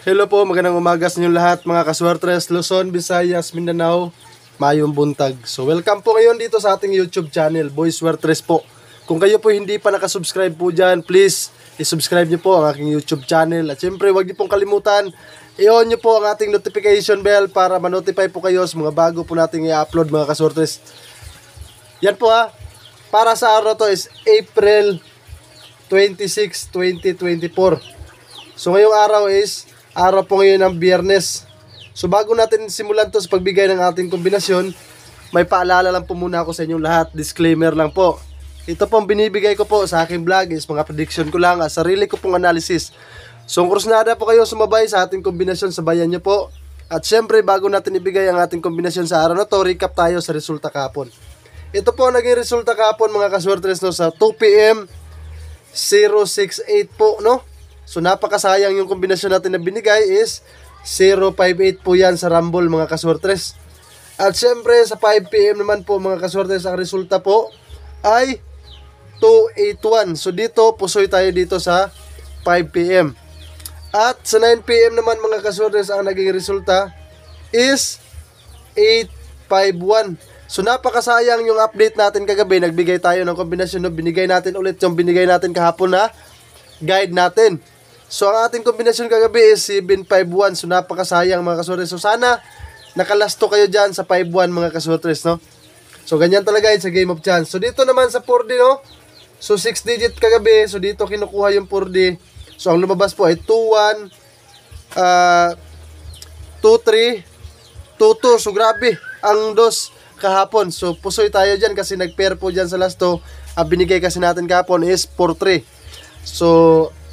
Hello po, magandang umaga sa inyong lahat mga kaswertres, Luzon, Visayas, Mindanao, mayong buntag. So welcome po ngayon dito sa ating YouTube channel, Boy Swertres po. Kung kayo po hindi pa nakasubscribe po dyan, please isubscribe nyo po ang aking YouTube channel. At syempre huwag nyo pong kalimutan, i-on nyo po ang ating notification bell para ma-notify po kayo sa mga bago po nating i-upload mga kaswertres. Yan po para sa araw to is April 26, 2024. So ngayong araw is araw po ngayon ng Biyernes. So bago natin simulan to sa pagbigay ng ating kombinasyon, may paalala lang po muna ako sa inyong lahat. Disclaimer lang po. Ito pong binibigay ko po sa aking vlog is mga prediction ko lang, sarili ko pong analysis. So krusnada po kayo sumabay sa ating kombinasyon, sabayan nyo po. At syempre bago natin ibigay ang ating kombinasyon sa araw na to, recap tayo sa resulta kahapon. Ito po naging resulta kahapon mga kaswertres no, sa 2 PM 068 po no. So napakasayang yung kombinasyon natin na binigay is 058 po yan sa Rumble mga kaswertres. At syempre sa 5 PM naman po mga kaswertres, ang resulta po ay 281. So dito pusoy tayo dito sa 5 PM. At sa 9 PM naman mga kaswertres, ang naging resulta is 851. So napakasayang yung update natin kagabi. Nagbigay tayo ng kombinasyon no? Binigay natin ulit yung binigay natin kahapon na guide natin. So ang ating kombinasyon kagabi is 751. So napakasayang mga kaswertres. So sana nakalasto kayo dyan sa 51 mga kaswertres no. So ganyan talaga yun sa game of chance. So dito naman sa 4D no. So 6 digit kagabi. So dito kinukuha yung 4D. So ang lumabas po ay 21 23 22. So grabe ang dos kahapon. So pusoy tayo dyan kasi nag-pair po dyan sa lasto. Ang binigay kasi natin kahapon is 4-3. So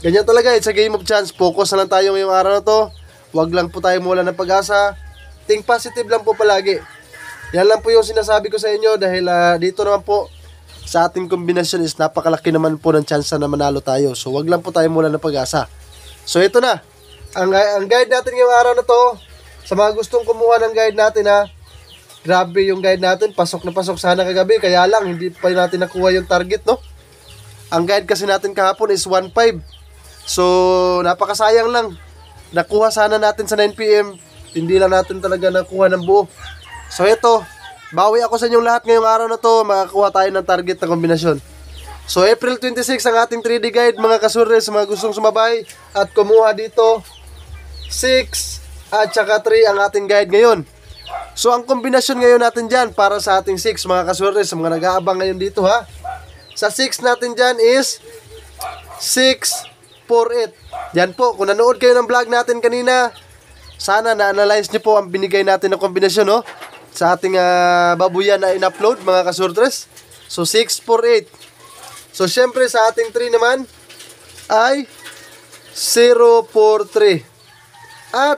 ganyan talaga sa game of chance. Focus na lang tayo ngayong araw na to. Huwag lang po tayo mawala ng pag-asa. Think positive lang po palagi. Yan lang po yung sinasabi ko sa inyo. Dahil dito naman po sa ating kombinasyon is napakalaki naman po ng chance na manalo tayo. So huwag lang po tayo mawala ng pag-asa. So ito na ang guide natin ngayong araw na to. Sa mga gustong kumuha ng guide natin grabe yung guide natin. Pasok na pasok sana kagabi. Kaya lang hindi pa natin nakuha yung target no. Ang guide kasi natin kahapon is 1.5. So, napakasayang lang. Nakuha sana natin sa 9 PM. Hindi lang natin talaga nakuha ng buo. So, ito. Bawi ako sa inyong lahat ngayong araw na to. Makakuha tayo ng target na kombinasyon. So, April 26 ang ating 3D guide. Mga kaswertres, mga gustong sumabay at kumuha dito 6 at saka 3 ang ating guide ngayon. So, ang kombinasyon ngayon natin dyan para sa ating 6 mga kaswertres, sa mga nag-aabang ngayon dito Sa 6 natin dyan is 648. Yan po, kung nanood kayo ng vlog natin kanina, sana na-analyze nyo po ang binigay natin na kombinasyon sa ating babuyan na in-upload mga kaswertres. So 648. So syempre sa ating 3 naman ay 043. At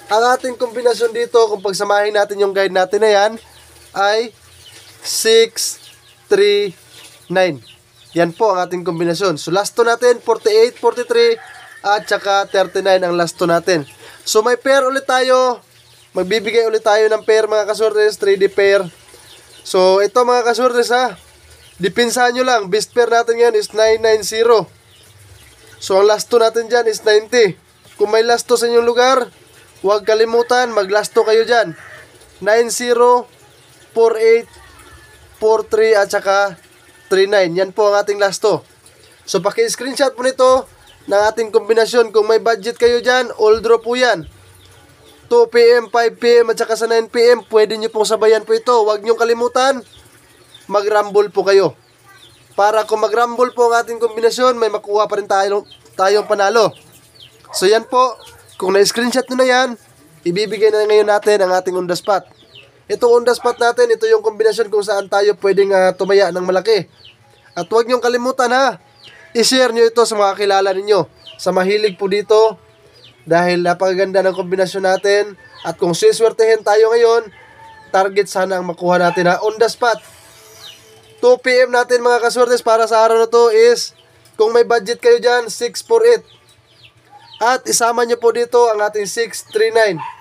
ang ating kombinasyon dito, kung pagsamahin natin yung guide natin na yan, ay 639. Yan po ang ating kombinasyon. So lasto natin 48, 43 at saka 39 ang lasto natin. So may pair ulit tayo. Magbibigay ulit tayo ng pair mga kaswertres, 3D pair. So ito mga kaswertres dipinsahan nyo lang. Best pair natin yan is 990. So ang lasto natin dyan is 90. Kung may lasto sa inyong lugar, huwag kalimutan, maglasto kayo dyan. 90, 48, 43 at saka 39. Yan po ang ating lasto. So paki-screenshot po nito ng ating kombinasyon. Kung may budget kayo dyan, all draw po yan. 2 PM, 5 PM at saka sa 9 PM, pwede nyo pong sabayan po ito. Huwag nyo kalimutan, mag-rumble po kayo. Para kung mag-rumble po ang ating kombinasyon, may makuha pa rin tayong panalo. So yan po. Kung na-screenshot nyo na yan, ibibigay na ngayon natin ang ating on the spot. Itong on the spot natin, ito yung kombinasyon kung saan tayo pwedeng tumaya ng malaki. At huwag niyong kalimutan i-share nyo ito sa mga kilala ninyo. Sa mahilig po dito, dahil napakaganda ng kombinasyon natin. At kung siswertehin tayo ngayon, target sana ang makuha natin on the spot. 2 PM natin mga kaswertes para sa araw na to is, kung may budget kayo dyan, 648. At isama nyo po dito ang ating 639.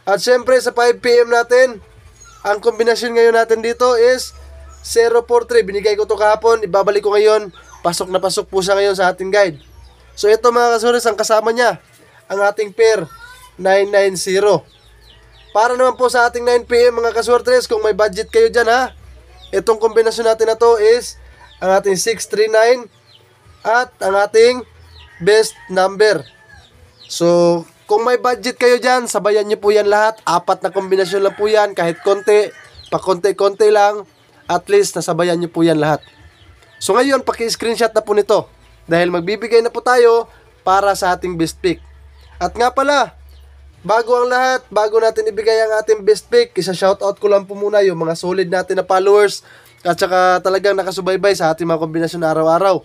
At syempre sa 5 PM natin, ang kombinasyon ngayon natin dito is 043. Binigay ko to kahapon, ibabalik ko ngayon. Pasok na pasok po siya ngayon sa ating guide. So ito mga kaswertres, ang kasama niya ang ating pair, 990. Para naman po sa ating 9pm mga kaswertres, kung may budget kayo dyan ha, itong kombinasyon natin na to is ang ating 639 at ang ating best number. So, kung may budget kayo dyan, sabayan nyo po yan lahat. 4 na kombinasyon lang po yan, kahit konti, pakonti-konti lang, at least nasabayan nyo po yan lahat. So ngayon, paki-screenshot na po nito, dahil magbibigay na po tayo para sa ating best pick. At nga pala, bago ang lahat, bago natin ibigay ang ating best pick, isa-shoutout ko lang po muna yung mga solid natin na followers at saka talagang nakasubaybay sa ating mga kombinasyon araw-araw.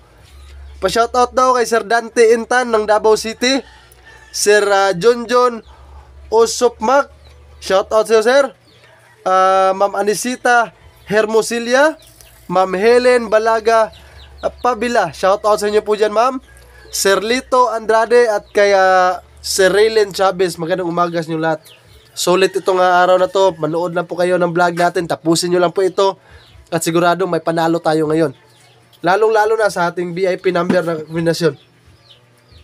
Pa-shoutout daw kay Sir Dante Intan ng Davao City, Sir John Osopmak, shoutout sa'yo sir. Ma'am Anisita Hermosilia, Ma'am Helen Balaga Pabila, shoutout sa inyo po dyan ma'am. Sir Lito Andrade at kaya Sir Raylen Chavez, magandang umaga sa inyo lahat. Solid itong araw na to, manood lang po kayo ng vlog natin, tapusin nyo lang po ito at siguradong may panalo tayo ngayon. Lalong-lalo na sa ating VIP number na kombinasyon.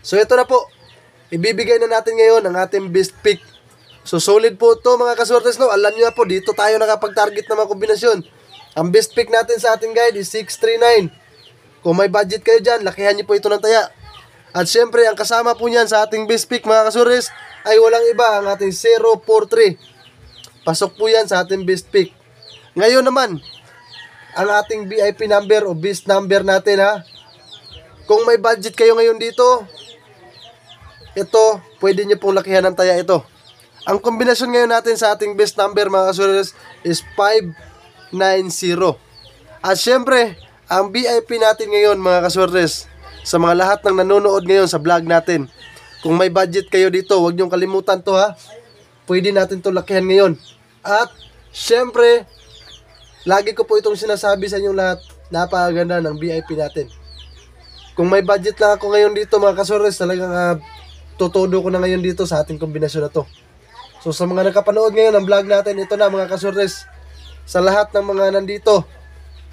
So ito na po, ibibigay na natin ngayon ang ating best pick. So solid po ito mga kaswertes, no? Alam nyo na po, dito tayo nakapag-target ng mga kombinasyon. Ang best pick natin sa ating guide is 639. Kung may budget kayo dyan, lakihan nyo po ito ng taya. At syempre, ang kasama po niyan sa ating best pick mga kaswertes ay walang iba, ang ating 043. Pasok po yan sa ating best pick. Ngayon naman, ang ating VIP number o best number natin ha. Kung may budget kayo ngayon dito, ito, pwede nyo pong lakihan ng taya ito. Ang kombinasyon ngayon natin sa ating best number mga kaswertes is 590. At syempre, ang VIP natin ngayon mga kaswertes, sa mga lahat ng nanonood ngayon sa vlog natin, kung may budget kayo dito, huwag niyong kalimutan to ha. Pwede natin to lakihan ngayon. At syempre, lagi ko po itong sinasabi sa inyong lahat, napakaganda ng VIP natin. Kung may budget lang ako ngayon dito mga kaswertes, talagang tutudo ko na ngayon dito sa ating kombinasyon na to. So sa mga nakapanood ngayon ng vlog natin, ito na mga kaswertes, sa lahat ng mga nandito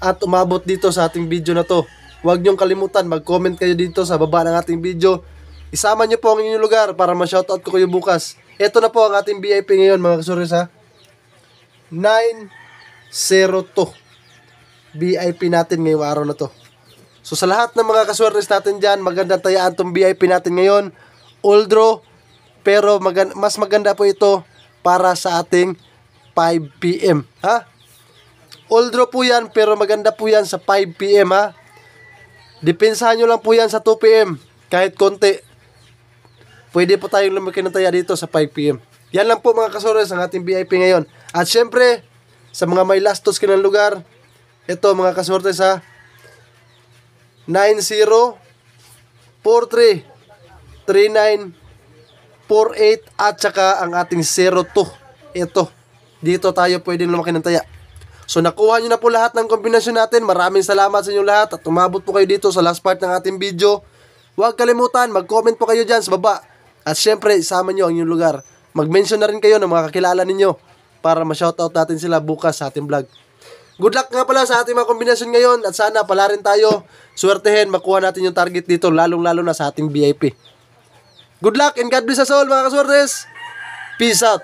at umabot dito sa ating video na to, huwag niyong kalimutan, mag-comment kayo dito sa baba ng ating video. Isama niyo po ang inyong lugar para ma-shoutout ko kayo bukas. Ito na po ang ating VIP ngayon mga kaswertes ha. 902 VIP natin ngayong araw na to. So sa lahat ng mga kaswertes natin dyan, maganda tayaan itong VIP natin ngayon. Although, pero mas maganda po ito para sa ating 5pm ha. Although po yan, pero maganda po yan sa 5pm ha. Depensahan nyo lang po yan sa 2pm. Kahit konti, pwede po tayong lumaki ng taya dito sa 5pm. Yan lang po mga kaswertes ang ating VIP ngayon. At syempre, sa mga may lastos kinang lugar, ito mga kaswertes ha, 9043 3948 at saka ang ating 02. Ito, dito tayo pwedeng lumaki ng taya. So nakuha nyo na po lahat ng kombinasyon natin. Maraming salamat sa inyong lahat at umabot po kayo dito sa last part ng ating video. Huwag kalimutan, mag-comment po kayo dyan sa baba. At syempre, isama nyo ang inyong lugar. Mag-mention na rin kayo ng mga kakilala ninyo para ma-shoutout natin sila bukas sa ating vlog. Good luck nga pala sa ating mga kombinasyon ngayon at sana pala rin tayo swertehin makuha natin yung target dito, lalong-lalo na sa ating VIP. Good luck and God bless us all mga kaswertes. Peace out.